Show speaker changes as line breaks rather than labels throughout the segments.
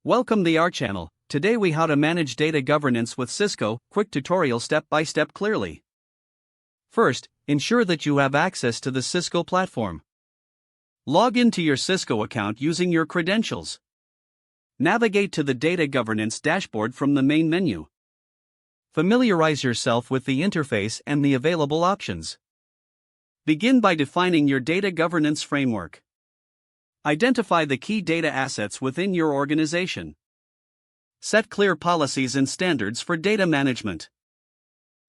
Welcome to our channel. Today we how to manage data governance with Cisco, quick tutorial step by step clearly. First, ensure that you have access to the Cisco platform. Log into your Cisco account using your credentials. Navigate to the data governance dashboard from the main menu. Familiarize yourself with the interface and the available options. Begin by defining your data governance framework. Identify the key data assets within your organization. Set clear policies and standards for data management.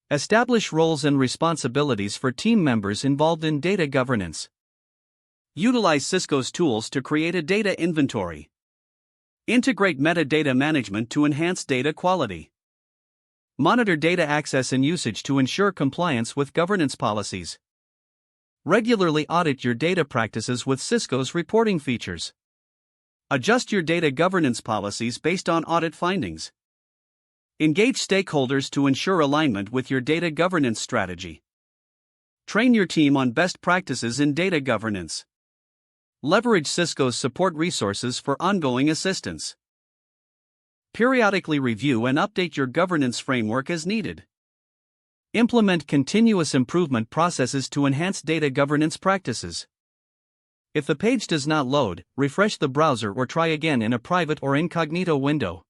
Establish roles and responsibilities for team members involved in data governance. Utilize Cisco's tools to create a data inventory. Integrate metadata management to enhance data quality. Monitor data access and usage to ensure compliance with governance policies. Regularly audit your data practices with Cisco's reporting features. Adjust your data governance policies based on audit findings. Engage stakeholders to ensure alignment with your data governance strategy. Train your team on best practices in data governance. Leverage Cisco's support resources for ongoing assistance. Periodically review and update your governance framework as needed. Implement continuous improvement processes to enhance data governance practices. If the page does not load, refresh the browser or try again in a private or incognito window.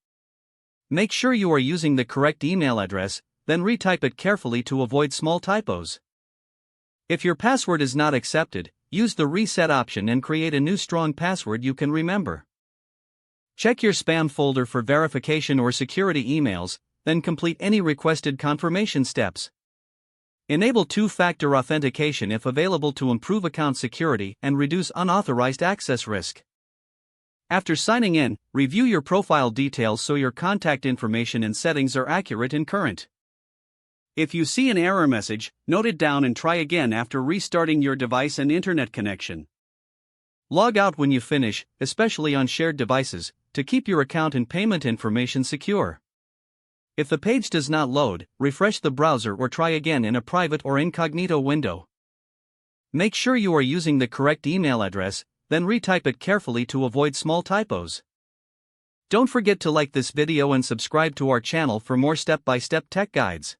Make sure you are using the correct email address, then retype it carefully to avoid small typos. If your password is not accepted, use the reset option and create a new strong password you can remember. Check your spam folder for verification or security emails, then complete any requested confirmation steps. Enable two-factor authentication if available to improve account security and reduce unauthorized access risk. After signing in, review your profile details so your contact information and settings are accurate and current. If you see an error message, note it down and try again after restarting your device and internet connection. Log out when you finish, especially on shared devices, to keep your account and payment information secure. If the page does not load, refresh the browser or try again in a private or incognito window. Make sure you are using the correct email address, then retype it carefully to avoid small typos. Don't forget to like this video and subscribe to our channel for more step-by-step tech guides.